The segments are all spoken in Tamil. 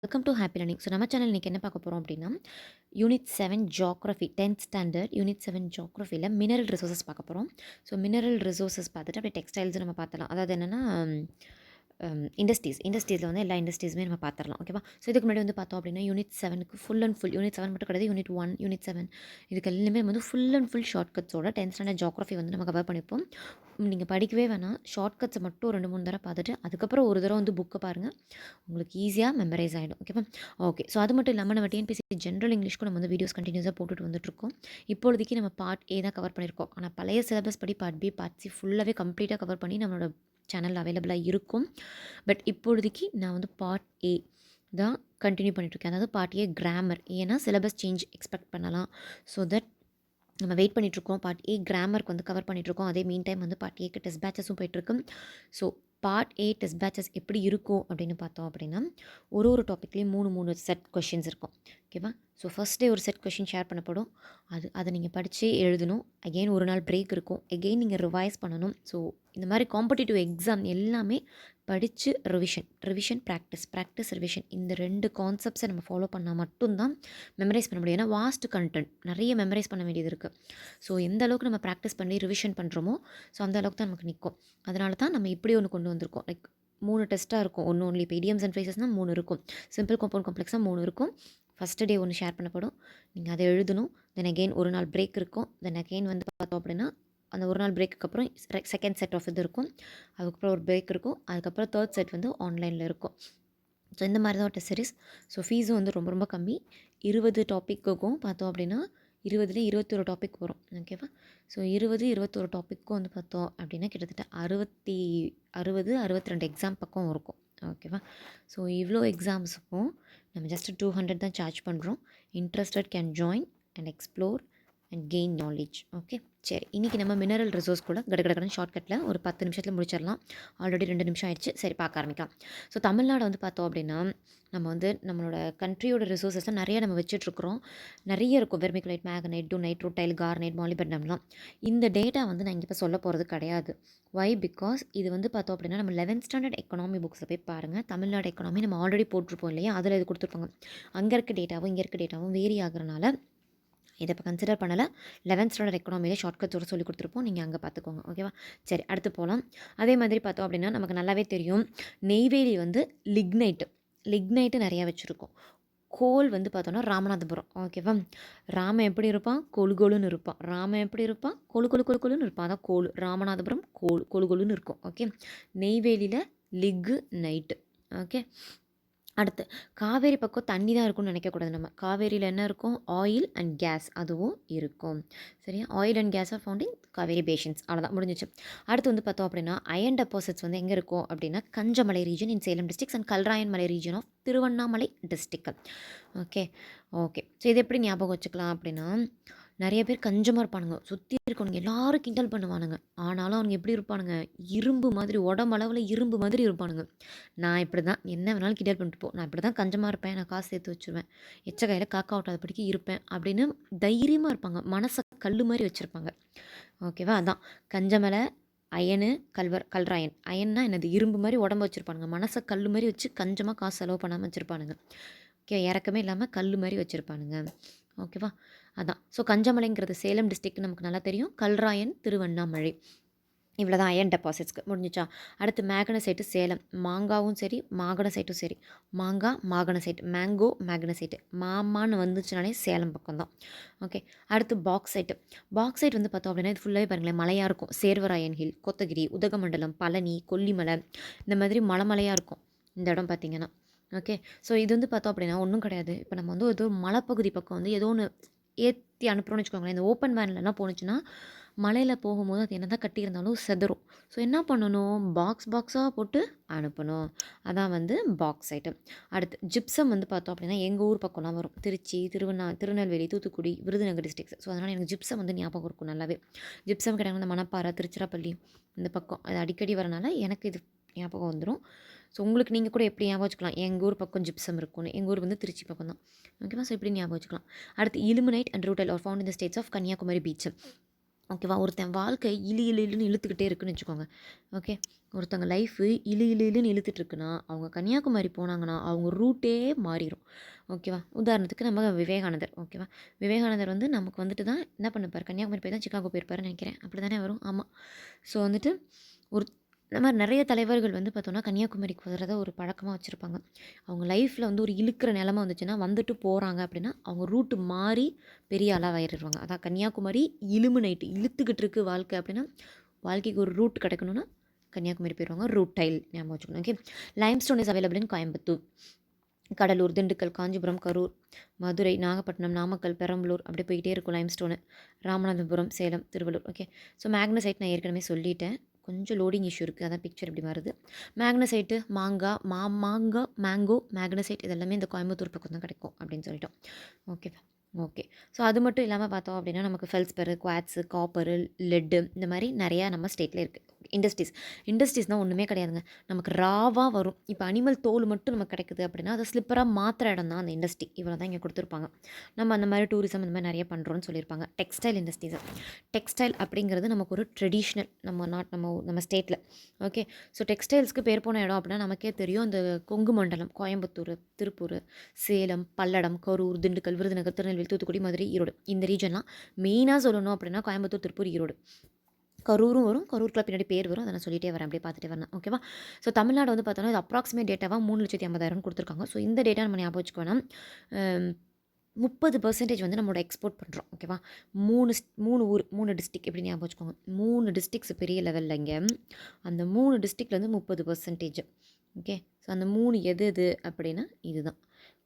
Welcome to happy learning. So நம்ம சேனல் இன்றைக்கி என்ன பார்க்க போகிறோம் அப்படின்னா, unit 7 geography 10th standard unit 7 ஜியோகிராஃபியில் மினரல் ரிசோர்ஸஸ் பார்க்க போகிறோம். ஸோ மினரல் ரிசோர்ஸஸ் பார்த்துட்டு அப்படியே டெக்ஸ்டைல்ஸ் நம்ம பார்த்துலாம். அதாவது என்னென்னா இண்டஸ்ட்ரீஸில் வந்து எல்லா இண்டஸ்ட்ரீஸுமே நம்ம பார்த்துடலாம். ஓகேவா? ஸோ இதுக்கு முன்னாடி வந்து பார்த்தோம் அப்படின்னா யூனிட் 7க்கு ஃபுல் அண்ட் ஃபுல் யூனிட் 7 மட்டும் கிடையாது, யூனிட் 1 யூனிட் 7 இதுக்கு எல்லாமே வந்து ஃபுல் அண்ட் ஃபுல் ஷார்ட்கட்ஸோட 10th ஸ்டாண்டர்ட் ஜியோகிராஃபி வந்து நம்ம கவர் பண்ணிப்போம். நீங்கள் படிக்கவே வேணாம், ஷார்ட்கட்ஸை மட்டும் 2-3 தடவை பார்த்துட்டு அதுக்கப்புறம் ஒரு தடவை வந்து புக்கை பாருங்கள், உங்களுக்கு ஈஸியாக மெமரைஸ் ஆகிடும். ஓகேவா? ஓகே. ஸோ அது மட்டும் இல்லாமல் நம்ம டிஎன்பிஎஸ்சி ஜென்ரல் இங்கிலீஷ்க்கும் நம்ம வந்து வீடியோஸ் கண்டினியூஸாக போட்டுட்டு வந்துட்டுருக்கோம். இப்பொழுதைக்கு நம்ம பார்ட் ஏ தான் கவர் பண்ணியிருக்கோம். ஆனால் பழைய சிலபஸ் படி பார்ட் பி பார்ட் சி ஃபுல்லாகவே கம்ப்ளீட்டாக கவர் பண்ணி நம்மளோட சேனல் அவைலபிளாக இருக்கும். பட் இப்பொழுதைக்கு நான் வந்து பார்ட் ஏ தான் கண்டினியூ பண்ணிட்டுருக்கேன். அதாவது பார்ட் ஏ கிராமர். ஏன்னா சிலபஸ் சேஞ்ச் எக்ஸ்பெக்ட் பண்ணலாம். ஸோ தட் நம்ம வெயிட் பண்ணிகிட்ருக்கோம். பார்ட் ஏ கிராமருக்கு வந்து கவர் பண்ணிகிட்ருக்கோம். அதே மீன் டைம் வந்து பார்ட் ஏக்கு டெஸ்ட் பேச்சஸும் போயிட்டுருக்கு. So part A test patches எப்படி இருக்கும் அப்படின்னு பார்த்தோம் அப்படின்னா, ஒரு டாப்பிக்லேயும் 3 செட் கொஷின்ஸ் இருக்கும். ஓகேவா? ஸோ ஃபஸ்ட் டே ஒரு செட் கொஷின் ஷேர் பண்ணப்படும். அதை நீங்கள் படித்து எழுதணும். அகெயின் ஒரு நாள் பிரேக் இருக்கும். அகெயின் நீங்கள் ரிவைஸ் பண்ணணும். ஸோ இந்த மாதிரி காம்படிட்டிவ் எக்ஸாம் எல்லாமே படித்து ரிவிஷன் ப்ராக்டிஸ் ரிவிஷன் இந்த 2 கான்செப்ட்ஸை நம்ம ஃபாலோ பண்ணால் மட்டும்தான் மெமரைஸ் பண்ண முடியும். ஏன்னா வாஸ்ட் கண்டென்ட் நிறைய மெமரைஸ் பண்ண வேண்டியது இருக்குது. ஸோ எந்த அளவுக்கு நம்ம ப்ராக்டிஸ் பண்ணி ரிவிஷன் பண்ணுறோமோ ஸோ அந்த அளவுக்கு தான் நமக்கு நிற்கும். அதனால தான் நம்ம இப்படி ஒன்று கொண்டு வந்திருக்கோம். லைக் 3 டெஸ்ட்டாக இருக்கும். ஒன்லி இப்போ இடியம்ஸ் அண்ட் ஃப்ரேசஸ்னால் 3 இருக்கும். சிம்பிள் காம்பவுண்ட் காம்ப்ளெக்ஸாக 3 இருக்கும். ஃபஸ்ட்டு டே ஒன்று ஷேர் பண்ணப்படும். நீங்கள் அதை எழுதணும். தென் அகெயின் ஒரு நாள் பிரேக் இருக்கும். தென் அகெயின் வந்து பார்த்தோம் அப்படின்னா அந்த ஒரு நாள் பிரேக்குக்கு அப்புறம் செகண்ட் செட் ஆஃப் இது இருக்கும். அதுக்கப்புறம் ஒரு பிரேக் இருக்கும். அதுக்கப்புறம் தேர்ட் செட் வந்து ஆன்லைனில் இருக்கும். ஸோ இந்த மாதிரி தான் டெஸ்ட் சீரிஸ். ஸோ ஃபீஸும் வந்து ரொம்ப ரொம்ப கம்மி. 20 டாப்பிக்குக்கும் பார்த்தோம் அப்படின்னா 20ல் 21 டாபிக் வரும். ஓகேவா? ஸோ 21 டாப்பிக்கும் வந்து பார்த்தோம் அப்படின்னா கிட்டத்தட்ட 62 எக்ஸாம் பக்கம் இருக்கும். ஓகேவா? ஸோ இவ்வளோ எக்ஸாம்ஸுக்கும் நம்ம ஜஸ்ட் 200 தான் சார்ஜ் பண்ணுறோம். Interested can join and explore and gain knowledge. Okay, சரி. இன்றைக்கி நம்ம மினரல் ரிசோர்ஸ் கூட கடகடன்னு ஷார்ட்கட்டில் ஒரு 10 நிமிஷத்தில் முடிச்சிடலாம். ஆல்ரெடி 2 நிமிஷம் ஆயிடுச்சு. சரி, பார்க்க ஆரம்பிக்கலாம். ஸோ தமிழ்நாடு வந்து பார்த்தோம் அப்படின்னா நம்ம வந்து நம்மளோட கண்ட்ரியோட ரிசோர்ஸஸ்லாம் நிறைய நம்ம வச்சுட்ருக்குறோம். நிறைய இருக்கும். Vermiculite, magnetite, dunite, rutile, garnet, மாலிபெட்னம்லாம். இந்த டேட்டா வந்து நான் இங்கே இப்போ சொல்ல போகிறது கிடையாது. வை? பிகாஸ் இது வந்து பார்த்தோம் அப்படின்னா நம்ம 11th ஸ்டாண்டர்ட் எக்கனாமி புக்ஸில் போய் பாருங்கள். தமிழ்நாடு எக்கனாமி நம்ம ஆல்ரெடி போட்டிருப்போம் இல்லையா, அதில் இது கொடுத்துருப்பாங்க. அங்கே இருக்க டேட்டாவும் இங்கே இருக்க டேட்டாவும் வேரி ஆகிறனால இதை இப்போ கன்சிடர் பண்ணலை. 11th ஸ்டாண்டர்ட் எக்கனாமியிலே ஷார்ட்கட்ஸோட சொல்லி கொடுத்துருப்போம். நீங்கள் அங்கே பார்த்துக்கோங்க. ஓகேவா? சரி, அடுத்து போகலாம். அதே மாதிரி பார்த்தோம் அப்படின்னா நமக்கு நல்லாவே தெரியும், நெய்வேலி வந்து லிக்னைட்டு நிறையா வச்சுருக்கோம். கோல் வந்து பார்த்தோன்னா ராமநாதபுரம். ஓகேவா? ராமன் எப்படி இருப்பான்? கொழுன்னு இருப்பான். ராமன் எப்படி இருப்பான்? கொழுன்னு இருப்பான். அதான் கோல். ராமநாதபுரம் கொழுன்னு இருக்கும். ஓகே, நெய்வேலியில் லிக்னைட்டு. ஓகே, அடுத்து காவேரி பக்கம் தண்ணி தான் இருக்கும்னு நினைக்கக்கூடாது. நம்ம காவேரியில் என்ன இருக்கும்? ஆயில் அண்ட் கேஸ், அதுவும் இருக்கும். சரியா? Oil and gas are found in Kaveri basins. அவ்வளோதான், முடிஞ்சிச்சு. அடுத்து வந்து பார்த்தோம் அப்படின்னா அயன் டெபாசிட்ஸ் வந்து எங்கே இருக்கும் அப்படின்னா Kanjamalai region in Salem districts and Kalrayan malai region of Tiruvannamalai district. Okay. So இது எப்படி ஞாபகம் வச்சுக்கலாம் அப்படின்னா, நிறைய பேர் கஞ்சமாக இருப்பானுங்க. சுற்றி இருக்கவனுங்க எல்லாரும் கிண்டல் பண்ணுவானுங்க. ஆனாலும் அவனுங்க எப்படி இருப்பானுங்க? இரும்பு மாதிரி, உடம்பளவில் இரும்பு மாதிரி இருப்பானுங்க. நான் இப்படி தான், என்ன வேணாலும் கிண்டல் பண்ணிட்டு போ, நான் இப்படி தான் கஞ்சமாக இருப்பேன், நான் காசு சேர்த்து வச்சுருவேன், எச்ச கையில் காக்கா ஓட்டாதபடிக்கு இருப்பேன் அப்படின்னு தைரியமாக இருப்பாங்க. மனசை கல் மாதிரி வச்சுருப்பாங்க. ஓகேவா? அதான் கஞ்சமலை, அயனு, கல்ராயன். அயன்னா என்னது? இரும்பு மாதிரி உடம்பு வச்சுருப்பானுங்க. மனசை கல் மாதிரி வச்சு கஞ்சமாக காசு செலவு பண்ணாமல் வச்சுருப்பானுங்க. ஓகே, இறக்கமே இல்லாமல் கல் மாதிரி வச்சுருப்பானுங்க. ஓகேவா? அதான். ஸோ கஞ்சமலைங்கிறது சேலம் டிஸ்ட்ரிக்ட் நமக்கு நல்லா தெரியும். கல்ராயன் திருவண்ணாமலை. இவ்வளோ தான் அயன் டெபாசிட்ஸ்க்கு. முடிஞ்சிச்சா? அடுத்து மேக்னசைட்டு சேலம். மாங்காவும் சரி மாகனசைட்டும் சரி. மாகனசைட், மேங்கோ மேக்னசைட்டு. மாமான்னு வந்துச்சுனாலே சேலம் பக்கம் தான். ஓகே, அடுத்து பாக்சைட் வந்து பார்த்தோம் அப்படின்னா இது ஃபுல்லாகவே பாருங்களேன் மலையாக இருக்கும். சேர்வராயன் ஹில், கோத்தகிரி, உதகமண்டலம், பழனி, கொல்லிமலை, இந்த மாதிரி மலையாக இருக்கும் இந்த இடம் பார்த்திங்கன்னா. ஓகே, ஸோ இது வந்து பார்த்தோம் அப்படின்னா ஒன்றும் கிடையாது. இப்போ நம்ம வந்து ஏதோ மலைப்பகுதி பக்கம் வந்து ஏதோ ஒன்று ஏற்றி அனுப்புகிறோம்னு வச்சுக்கோங்களேன். இந்த ஓப்பன் வேன்லலாம் போணுச்சுன்னா மலையில் போகும்போது அது என்ன தான் கட்டியிருந்தாலும் செதறும். ஸோ என்ன பண்ணணும்? பாக்ஸாக போட்டு அனுப்பணும். அதான் வந்து பாக்சைட்டு. அடுத்து ஜிப்சம் வந்து பார்த்தோம் அப்படின்னா எங்கள் ஊர் பக்கம்லாம் வரும். திருச்சி, திருநெல்வேலி, தூத்துக்குடி, விருதுநகர் டிஸ்ட்ரிக்ஸ். ஸோ அதனால் எனக்கு ஜிப்சம் வந்து ஞாபகம் இருக்கும் நல்லாவே. ஜிப்சம் கிடையாது, இந்த மணப்பாறை, திருச்சிராப்பள்ளி இந்த பக்கம் அது அடிக்கடி வரனால எனக்கு இது ஞாபகம் வந்துடும். ஸோ உங்களுக்கு நீங்கள் கூட எப்படி ஞாபகம் வச்சுக்கலாம்? எங்கள் ஊர் பக்கம் ஜிப்சம் இருக்கும்னு. எங்கள் ஊர் வந்து திருச்சி பக்கம் தான். ஓகேவா? ஸோ இப்படி ஞாபகம் வச்சுக்கலாம். அடுத்து ilmenite and rutile are found in the states of Kanniyakumari beach. ஓகேவா? ஒருத்தன் வாழ்க்கை இழுன்னு இழுத்துக்கிட்டே இருக்குன்னு வச்சுக்கோங்க. ஓகே. ஒருத்தவங்க லைஃபு இழுன்னு இழுத்துட்ருக்குன்னா, அவங்க கன்னியாகுமரி போனாங்கன்னா, அவங்க ரூட்டே மாறிரும். ஓகேவா? உதாரணத்துக்கு நம்ம விவேகானந்தர். ஓகேவா? விவேகானந்தர் வந்து நமக்கு வந்துட்டு தான் என்ன பண்ணிருப்பாரு, கன்னியாகுமரி போய் தான் சிக்காகோ போயிருப்பாருன்னு நினைக்கிறேன். அப்படி தானே வரும்? ஆமாம். ஸோ வந்துட்டு ஒரு இந்த மாதிரி நிறைய தலைவர்கள் வந்து பார்த்தோன்னா கன்னியாகுமரிக்கு வரத ஒரு பழக்கமாக வச்சுருப்பாங்க. அவங்க லைஃப்பில் வந்து ஒரு இழுக்கிற நிலமை வந்துச்சுன்னா வந்துட்டு போகிறாங்க அப்படின்னா அவங்க ரூட்டு மாறி பெரிய ஆளாக ஆயிடுவாங்க. அதான் கன்னியாகுமரி இலுமினைட்டு இழுத்துக்கிட்டு இருக்கு வாழ்க்கை அப்படின்னா வாழ்க்கைக்கு ஒரு ரூட் கிடைக்கணும்னா கன்னியாகுமரி போயிடுவாங்க. ரூட் டைல் ஞாபகம் வச்சுக்கணும். Okay. Limestone is available in Coimbatore, Cuddalore, Dindigul, Kanchipuram, Karur, Madurai, Nagapattinam, Namakkal, Perambalur அப்படி போய்கிட்டே இருக்கும் limestone. Ramanathapuram, Salem, Tiruvallur. Okay. So magnesite நான் ஏற்கனவே சொல்லிட்டேன். கொஞ்சம் லோடிங் இஷ்யூ இருக்குது, அதான் பிக்சர் இப்படி வருது. மேக்னசைட்டு, மேங்கோ, மேக்னசைட் இதெல்லாமே இந்த கோயம்புத்தூர் பக்கம் தான் கிடைக்கும் அப்படின்னு சொல்லிட்டோம். ஓகே. ஓகே. ஸோ அது மட்டும் இல்லாமல் பார்த்தோம் அப்படின்னா நமக்கு ஃபெல்ஸ்பரு, குவாட்ஸு, காப்பரு, லெட்டு இந்த மாதிரி நிறையா நம்ம ஸ்டேட்டில் இருக்குது. இண்டஸ்ட்ரீஸ்னால் ஒன்றுமே கிடையாதுங்க. நமக்கு ராவாக வரும். இப்போ அனிமல் தோல் மட்டும் நமக்கு கிடைக்குது அப்படின்னா அதை ஸ்லிப்பராக மாத்திர இடம் தான் அந்த இண்டஸ்ட்ரி. இவ்வளோ தான் இங்கே கொடுத்துருப்பாங்க. நம்ம அந்த மாதிரி டூரிசம் இந்த மாதிரி நிறைய பண்ணுறோன்னு சொல்லியிருப்பாங்க. டெக்ஸ்டைல் அப்படிங்கிறது நமக்கு ஒரு ட்ரெடிஷ்னல் நம்ம ஸ்டேட்டில். ஓகே. ஸோ டெக்ஸ்டைல்ஸ்க்கு பேர் போன இடம் அப்படின்னா நமக்கே தெரியும். இந்த கொங்கு மண்டலம், கோயம்புத்தூர், திருப்பூர், சேலம், பல்லடம், கரூர், திண்டுக்கல், விருதுநகர், திருநெல்வேலி, தூத்துக்குடி, மதுரை, ஈரோடு இந்த ரீஜன்லாம் மெயினாக சொல்லணும் அப்படின்னா கோயம்புத்தூர், திருப்பூர், ஈரோடு. கரூரும் வரும். கரூருக்குள்ள பின்னாடி பேர் வரும். அதை நான் சொல்லிட்டே வரேன், அப்படியே பார்த்துட்டே வரேன். ஓகேவா? ஸோ தமிழ்நாடு வந்து பார்த்தோன்னா இது அப்ராக்சிமேட் டேட்டாவாக 3,50,000 கொடுத்துருக்காங்க. ஸோ இந்த டேட்டா நம்ம ஞாபகம் வச்சுக்க வேணாம். 30% வந்து நம்மளோட எக்ஸ்போர்ட் பண்ணுறோம். ஓகேவா? 3 டிஸ்ட்ரிக் எப்படி ஞாபகம் வச்சுக்கோங்க. 3 டிஸ்ட்ரிக்ஸ் பெரிய லெவலில் இங்கே. அந்த 3 டிஸ்ட்ரிக்ட்லேருந்து 30%. ஓகே. ஸோ அந்த 3 எது அப்படின்னா இதுதான்.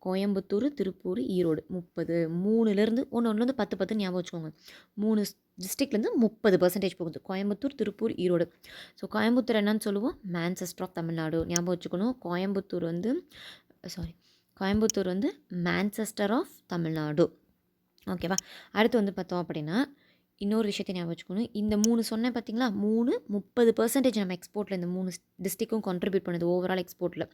கோயம்புத்தூர், திருப்பூர், ஈரோடு 30. 3லேருந்து ஒன்றுலேருந்து 10 ஞாபகம் வச்சுக்கோங்க. 3 டிஸ்ட்ரிக்ட்லேருந்து 30% போகுது. கோயம்புத்தூர், திருப்பூர், ஈரோடு. ஸோ கோயம்புத்தூர் என்னன்னு சொல்லுவோம், மான்செஸ்டர் ஆஃப் தமிழ்நாடு ஞாபகம் வச்சுக்கணும். கோயம்புத்தூர் வந்து மான்செஸ்டர் ஆஃப் தமிழ்நாடு. ஓகேவா? அடுத்து வந்து பார்த்தோம் அப்படின்னா இன்னொரு விஷயத்தை ஞாபகம் வச்சுக்கணும். இந்த 3 சொன்னேன் பார்த்தீங்களா, 30% நம்ம எக்ஸ்போர்ட்டில் இந்த 3 டிஸ்ட்ரிக்கும் கான்ட்ரிபியூட் பண்ணுது ஓவரால் எக்ஸ்போர்ட்டில்.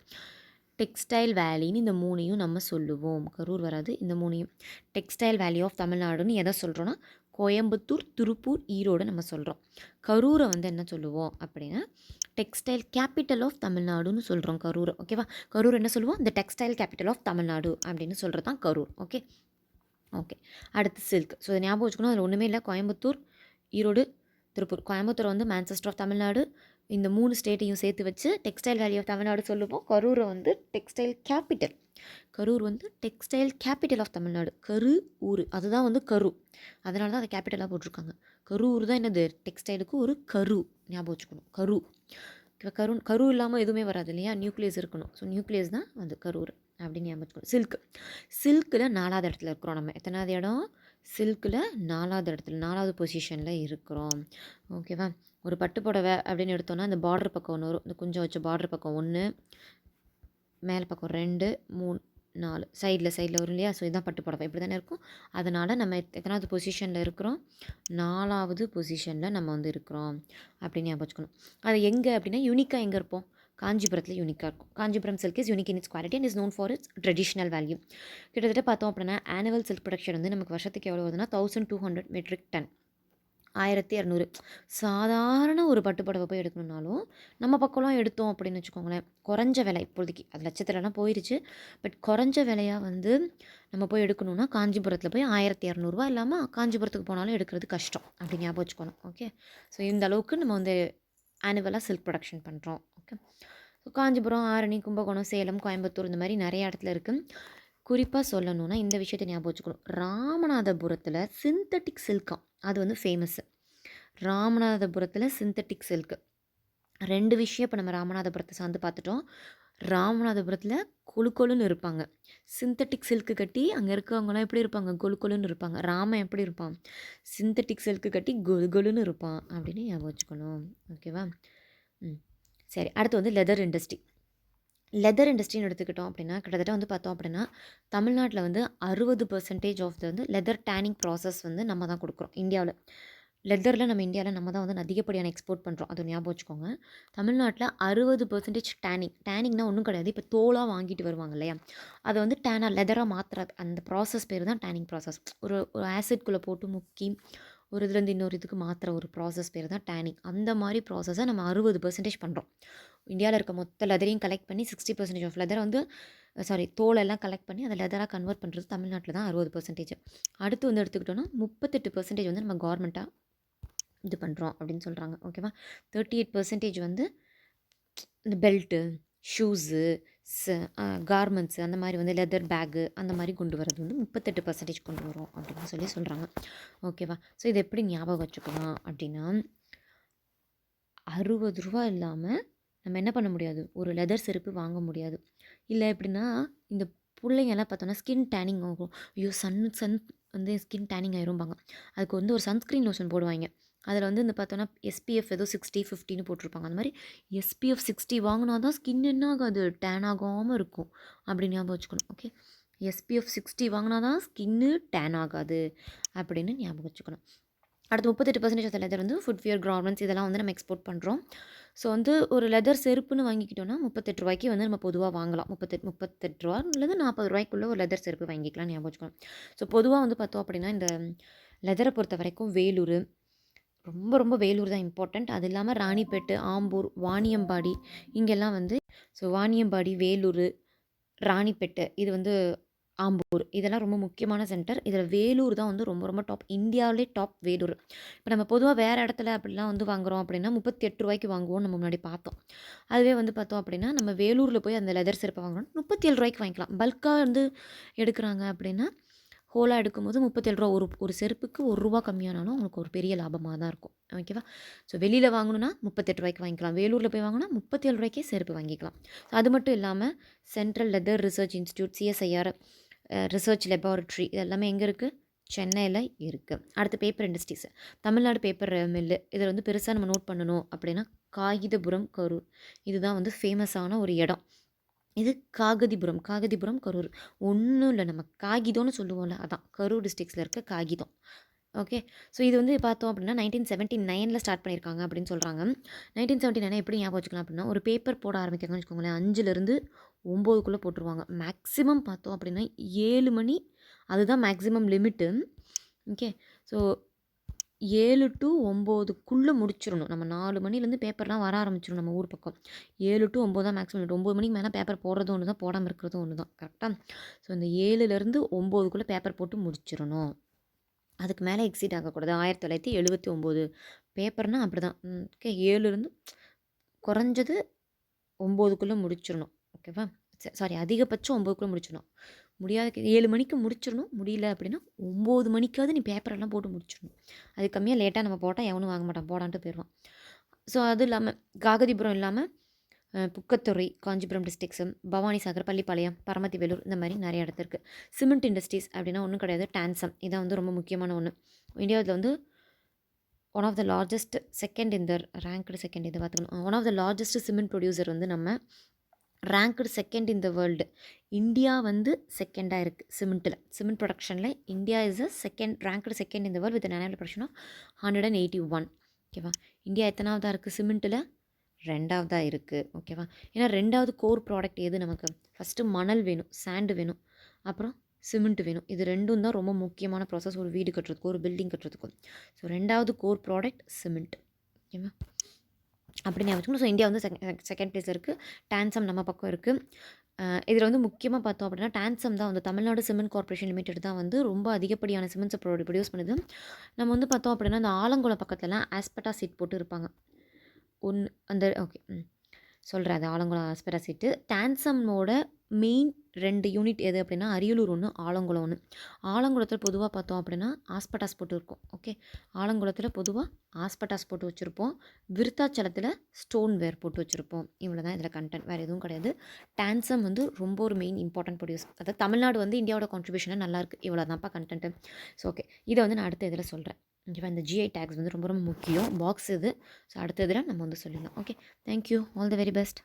டெக்ஸ்டைல் வேலின்னு இந்த 3ஐயும் நம்ம சொல்லுவோம். கரூர் வராது. இந்த 3ஐயும் டெக்ஸ்டைல் வேலி ஆஃப் தமிழ்நாடுன்னு எதை சொல்கிறோன்னா கோயம்புத்தூர், திருப்பூர், ஈரோடு நம்ம சொல்கிறோம். கரூரை வந்து என்ன சொல்லுவோம் அப்படின்னா டெக்ஸ்டைல் கேபிட்டல் ஆஃப் தமிழ்நாடுன்னு சொல்கிறோம் கரூர். ஓகேவா? கரூர் என்ன சொல்லுவோம், இந்த டெக்ஸ்டைல் கேபிட்டல் ஆஃப் தமிழ்நாடு அப்படின்னு சொல்கிறது தான் கரூர். ஓகே. அடுத்து சில்க். ஸோ இதை ஞாபகம் வச்சுக்கணும். அதில் ஒன்றுமே இல்லை. கோயம்புத்தூர், ஈரோடு, திருப்பூர். கோயம்புத்தூர் வந்து மான்செஸ்டர் ஆஃப் தமிழ்நாடு. இந்த 3 ஸ்டேட்டையும் சேர்த்து வச்சு டெக்ஸ்டைல் வேலி ஆஃப் தமிழ்நாடு சொல்லுவோம். கரூரை வந்து டெக்ஸ்டைல் கேபிட்டல். கரூர் வந்து டெக்ஸ்டைல் கேபிட்டல் ஆஃப் தமிழ்நாடு. ஊர் அதுதான் வந்து கரு. அதனால தான் அதை கேபிட்டலாக போட்டிருக்காங்க. கரூர் தான் என்னது, டெக்ஸ்டைலுக்கு ஒரு கரு. ஞாபகம் வச்சுக்கணும். கரு இல்லாமல் எதுவுமே வராது இல்லையா, நியூக்ளியஸ் இருக்கணும். ஸோ நியூக்ளியஸ் தான் வந்து கரூர் அப்படின்னு ஞாபகம் வச்சுக்கணும். சில்கில் 4வது இடத்துல இருக்கிறோம் நம்ம. எத்தனாவது இடம், சில்கில் 4வது இடத்துல, 4வது பொசிஷனில் இருக்கிறோம். ஓகேவா? ஒரு பட்டு புடவை அப்படின்னு எடுத்தோன்னா இந்த பார்டர் பக்கம் ஒன்று வரும். இந்த குஞ்சம் வச்ச பார்டர் பக்கம் 1, மேலே பக்கம் 2, 3, 4 சைடில் வரும் இல்லையா. ஸோ இதுதான் பட்டு புடவை. இப்படி தானே இருக்கும். அதனால் நம்ம எத்தனாவது பொசிஷனில் இருக்கிறோம், 4வது பொசிஷனில் நம்ம வந்து இருக்கிறோம் அப்படின்னு ஞாபகம் வச்சுக்கணும். அது எங்கே அப்படின்னா யூனிக்காக எங்கே இருப்போம், காஞ்சிபுரத்தில் யூனிக்காக இருக்கும். Kanchipuram silk is unique in it's quality and is known for it's traditional value. கிட்டத்தட்ட பார்த்தோம் அப்படின்னா ஆனுவல் சில்க் ப்ரொடக்ஷன் வந்து நமக்கு வருஷத்துக்கு எவ்வளோ வருதுன்னா 1200 மெட்ரிக் டன், 1200. சாதாரண ஒரு பட்டு புடவை போய் எடுக்கணுன்னாலும் நம்ம பக்கம்லாம் எடுத்தோம் அப்படின்னு வச்சுக்கோங்களேன், குறைஞ்ச விலை இப்போதைக்கு அது லட்சத்துலலாம் போயிடுச்சு. பட் குறைஞ்ச விலையாக வந்து நம்ம போய் எடுக்கணுன்னா காஞ்சிபுரத்தில் போய் 1200 இல்லாமல் காஞ்சிபுரத்துக்கு போனாலும் எடுக்கிறது கஷ்டம் அப்படி ஞாபகம் வச்சுக்கணும். ஓகே. ஸோ இந்த அளவுக்கு நம்ம வந்து ஆனுவலாக சில்க் ப்ரொடக்ஷன் பண்ணுறோம். ஓகே. ஸோ காஞ்சிபுரம், ஆரணி, கும்பகோணம், சேலம், கோயம்புத்தூர் இந்த மாதிரி நிறைய இடத்துல இருக்குது. குறிப்பாக சொல்லணுன்னா இந்த விஷயத்தை ஞாபகம் வச்சுக்கணும். ராமநாதபுரத்தில் சிந்தட்டிக் சில்காம் அது வந்து ஃபேமஸ்ஸு. ராமநாதபுரத்தில் சிந்தட்டிக் சில்க்கு 2 விஷயம் இப்போ நம்ம ராமநாதபுரத்தை சார்ந்து பார்த்துட்டோம். ராமநாதபுரத்தில் கொழுன்னு இருப்பாங்க. சிந்தட்டிக் சில்க்கு கட்டி அங்கே இருக்கவங்களாம் எப்படி இருப்பாங்க, கொழுன்னு இருப்பாங்க. ராமன் எப்படி இருப்பான், சிந்தட்டிக் சில்க்கு கட்டி கொழுன்னு இருப்பான் அப்படின்னு ஞாபகம் வச்சுக்கணும். ஓகேவா? சரி. அடுத்து வந்து லெதர் இண்டஸ்ட்ரின்னு எடுத்துக்கிட்டோம் அப்படின்னா கிட்டத்தட்ட வந்து பார்த்தோம் அப்படின்னா தமிழ்நாட்டில் வந்து 60% ஆஃப் வந்து லெதர் டேனிங் ப்ராசஸ் வந்து நம்ம தான் கொடுக்குறோம் இந்தியாவில். லெதரில் நம்ம இந்தியாவில் நம்ம தான் வந்து அதிகப்படியான எக்ஸ்போர்ட் பண்ணுறோம். அது ஞாபகம் வச்சுக்கோங்க. தமிழ்நாட்டில் 60% டேனிங்னா ஒன்றும் கிடையாது. இப்போ தோலாக வாங்கிட்டு வருவாங்க இல்லையா, அதை வந்து லெதராக மாற்றுறது, அந்த ப்ராசஸ் பேர் தான் டேனிங் ப்ராசஸ். ஒரு ஆசிட்குள்ளே போட்டு முக்கி ஒரு இதுலேருந்து இன்னொரு இதுக்கு மாற்றுற ஒரு ப்ராசஸ் பேர் தான் டேனிங். அந்த மாதிரி ப்ராசஸை நம்ம 60% பண்ணுறோம். இந்தியாவில் இருக்க மொத்த லெதரையும் கலெக்ட் பண்ணி 60% ஆஃப் லெதரை வந்து தோலெல்லாம் கலெக்ட் பண்ணி அதை லெதராக கன்வெர்ட் பண்ணுறது தமிழ்நாட்டில் தான் 60%. அடுத்து வந்து எடுத்துக்கிட்டோன்னா 38% வந்து நம்ம கவர்மெண்ட்டாக இது பண்ணுறோம் அப்படின்னு சொல்கிறாங்க. ஓகேவா? 38% வந்து இந்த பெல்ட்டு, ஷூஸு, கார்மெண்ட்ஸு அந்த மாதிரி வந்து லெதர் பேக்கு அந்த மாதிரி கொண்டு வரது வந்து 38% கொண்டு வரோம் அப்படின்னு சொல்கிறாங்க. ஓகேவா? ஸோ இது எப்படி ஞாபகம் வச்சுக்கலாம் அப்படின்னா, ₹60 இல்லாமல் நம்ம என்ன பண்ண முடியாது, ஒரு லெதர் செருப்பு வாங்க முடியாது. இல்லை எப்படின்னா, இந்த பிள்ளைங்கெல்லாம் பார்த்தோன்னா ஸ்கின் டேனிங் ஆகும். ஐயோ சன் வந்து ஸ்கின் டேனிங் ஆயிரும்பாங்க. அதுக்கு வந்து ஒரு சன்ஸ்க்ரீன் லோஷன் போடுவாங்க. அதில் வந்து இந்த பார்த்தோன்னா எஸ்பிஎஃப் ஏதோ 60, 50ன்னு போட்டிருப்பாங்க. அந்த மாதிரி எஸ்பிஎஃப் 60 வாங்கினா தான் ஸ்கின் என்ன ஆகாது, டேன் ஆகாமல் இருக்கும். அப்படி ஞாபகம் வச்சுக்கணும். ஓகே, எஸ்பிஎஃப் 60 வாங்கினா தான் ஸ்கின்னு டேன் ஆகாது அப்படின்னு ஞாபகம் வச்சுக்கணும். அடுத்து 38% ஆஃப் லெதர் வந்து ஃபுட்வியர், கார்மெண்ட்ஸ் இதெல்லாம் வந்து நம்ம எக்ஸ்போர்ட் பண்ணுறோம். ஸோ வந்து ஒரு லெதர் செருப்புன்னு வாங்கிக்கிட்டோன்னா ₹38 வந்து நம்ம பொதுவாக வாங்கலாம். ₹38 அல்லது ₹40 ஒரு லெதர் செருப்பு வாங்கிக்கலாம் ஞாபகம் வச்சுக்கணும். ஸோ பொதுவாக வந்து பார்த்தோம் அப்படின்னா இந்த லெதரை பொறுத்த வரைக்கும் வேலூர், ரொம்ப ரொம்ப வேலூர் தான் இம்பார்ட்டண்ட். அது இல்லாமல் ராணிப்பேட்டு, ஆம்பூர், வாணியம்பாடி இங்கெல்லாம் வந்து வாணியம்பாடி, வேலூர், ராணிப்பேட்டு இது வந்து ஆம்பூர் இதெல்லாம் ரொம்ப முக்கியமான சென்டர். இதில் வேலூர் தான் வந்து ரொம்ப ரொம்ப டாப். இந்தியாவிலே டாப் வேலூர். இப்போ நம்ம பொதுவாக வேறு இடத்துல அப்படிலாம் வந்து வாங்குகிறோம் அப்படின்னா ₹38 வாங்குவோம், நம்ம முன்னாடி பார்த்தோம். அதுவே வந்து பார்த்தோம் அப்படின்னா நம்ம வேலூரில் போய் அந்த லெதர் செருப்பை வாங்குறோம் ₹37 வாங்கிக்கலாம். பல்காக வந்து எடுக்கிறாங்க அப்படின்னா ஹோலாக எடுக்கும்போது ₹37 ஒரு செருப்புக்கு ₹1 கம்மியானாலும் உங்களுக்கு ஒரு பெரிய லாபமாக தான் இருக்கும். ஓகேவா? ஸோ வெளியில் வாங்கணுன்னா ₹38 வாங்கிக்கலாம். வேலூரில் போய் வாங்கினா ₹37 செருப்பு வாங்கிக்கலாம். அது மட்டும் இல்லாமல் central leather research institute, CSIR research laboratory இது எல்லாமே எங்கே இருக்குது? சென்னையில் இருக்குது. அடுத்து paper industries, Tamil Nadu paper mill. இதில் வந்து பெருசாக நம்ம நோட் பண்ணணும் அப்படின்னா காகிதபுரம், கரூர் இதுதான் வந்து ஃபேமஸான ஒரு இடம். இது காகதிபுரம், கரூர். ஒன்றும் இல்லை, நம்ம காகிதம்னு சொல்லுவோம்ல, அதான் கரூர் டிஸ்ட்ரிக்ஸில் இருக்க காகிதம். ஓகே, ஸோ இது வந்து பார்த்தோம் அப்படின்னா 1979 ஸ்டார்ட் பண்ணியிருக்காங்க அப்படின்னு சொல்கிறாங்க. 1979 எப்படி ஞாபகம் வச்சுக்கலாம் அப்படின்னா, ஒரு பேப்பர் போட ஆரம்பிக்கிறாங்கன்னு வச்சுக்கோங்களேன், 5லேருந்து 9க்குள்ளே போட்டுருவாங்க. மேக்ஸிமம் பார்த்தோம் அப்படின்னா 7 மணி, அதுதான் maximum limit. Okay, so 7 to 9க்குள்ளே முடிச்சிடணும். நம்ம 4 மணிலேருந்து பேப்பர்லாம் வர ஆரம்பிச்சிடும் நம்ம ஊர் பக்கம். 7 to 9 தான் மேக்ஸிமம். 9 மணிக்கு மேலே பேப்பர் போடுறதும் ஒன்று தான், போடாமல் இருக்கிறதும் ஒன்று தான். கரெக்டாக? ஸோ இந்த 7லேருந்து 9க்குள்ளே பேப்பர் போட்டு முடிச்சிடணும். அதுக்கு மேலே எக்ஸிட் ஆகக்கூடாது. 1979 பேப்பர்னால் அப்படி தான். ஓகே, 7லேருந்து குறைஞ்சது 9க்குள்ளே முடிச்சிடணும். ஓகேவா? சாரி, அதிகபட்சம் 9க்குள்ளே முடிச்சிடணும். முடியாத 7 மணிக்கு முடிச்சிடணும். முடியல அப்படின்னா 9 மணிக்காவது நீ பேப்பரெல்லாம் போட்டு முடிச்சிடணும். அது கம்மியாக லேட்டாக நம்ம போட்டால் எவனும் வாங்க மாட்டான், போடான்ட்டு போயிடுவான். ஸோ அது இல்லாமல் காகதிபுரம் இல்லாமல் புக்கத்துறை, காஞ்சிபுரம் டிஸ்ட்ரிக்ஸு, பவானிசாகர், பள்ளிப்பாளையம், பரமத்தி வேலூர் இந்த மாதிரி நிறைய இடத்துல இருக்குது. சிமெண்ட் இண்டஸ்ட்ரீஸ் அப்படின்னா ஒன்றும் கிடையாது, டான்சம். இதான் வந்து ரொம்ப முக்கியமான ஒன்று. இந்தியாவில் வந்து one of the largest second இந்த ரேங்க்டு செகண்ட் இதை பார்த்துக்கணும். One of the largest cement producer வந்து நம்ம ranked second in the world. India வந்து செகண்டாக இருக்குது சிமெண்ட்டில். சிமெண்ட் ப்ரொடக்ஷனில் India is ranked second in the world with annual production of 181. ஓகேவா? இந்தியா எத்தனாவதாக இருக்குது சிமெண்ட்டில்? 2வதாக இருக்குது. ஓகேவா? ஏன்னா 2வது கோர் ப்ராடக்ட் எது நமக்கு? ஃபஸ்ட்டு மணல் வேணும், சாண்டு வேணும், அப்புறம் சிமெண்ட் வேணும். இது 2ம் தான் ரொம்ப முக்கியமான ப்ராசஸ் ஒரு வீடு கட்டுறதுக்கும் ஒரு பில்டிங் கட்டுறதுக்கும். ஸோ 2வது கோர் ப்ராடக்ட் சிமெண்ட். ஓகேவா? அப்படி ஞாபகம். ஸோ இந்தியா வந்து செகண்ட் பிளேஸில் இருக்குது. டான்சம் நம்ம பக்கம் இருக்குது. இதில் வந்து முக்கியமாக பார்த்தோம் அப்படின்னா டான்சம் தான் வந்து தமிழ்நாடு சிமெண்ட் கார்ப்பரேஷன் லிமிடெட் தான் வந்து ரொம்ப அதிகப்படியான சிமெண்ட்ஸை ப்ரொடியூஸ் பண்ணுது. நம்ம வந்து பார்த்தோம் அப்படின்னா இந்த ஆலங்குளம் பக்கத்துலலாம் ஆஸ்பெட்டா சீட் போட்டு இருப்பாங்க. அந்த ஓகே சொல்கிறேன், அது ஆலங்குளம் ஆஸ்பெட்டா சீட்டு. டான்சம்மோட மெயின் 2 யூனிட் எது அப்படின்னா அரியலூர் ஒன்று, ஆலங்குளம் ஒன்று. ஆலங்குளத்தில் பொதுவாக பார்த்தோம் அப்படின்னா ஆஸ்பெட்டாஸ் போட்டு இருக்கும். ஓகே, ஆலங்குளத்தில் பொதுவாக ஆஸ்பெட்டாஸ் போட்டு வச்சுருப்போம். விருத்தாச்சலத்தில் ஸ்டோன் வேர் போட்டு வச்சுருப்போம். இவ்வளோ தான் இதில் கண்டென்ட், வேறு எதுவும் கிடையாது. டான்சம் வந்து ரொம்ப ஒரு மெயின் இம்பார்ட்டன்ட் ப்ரொடியூஸ். அதாவது தமிழ்நாடு வந்து இந்தியாவோட கான்ட்ரிபியூஷனாக நல்லாயிருக்கு. இவ்வளோ தான்ப்பா கண்டென்ட்டு. ஸோ ஓகே, இதை வந்து நான் அடுத்த இதில் சொல்கிறேன். ஓகேவா? இந்த ஜிஐ டேக்ஸ் வந்து ரொம்ப ரொம்ப முக்கியம். பாக்ஸ் இது. ஸோ அடுத்த இதில் நம்ம வந்து சொல்லிடலாம். Okay, thank you. All the very best.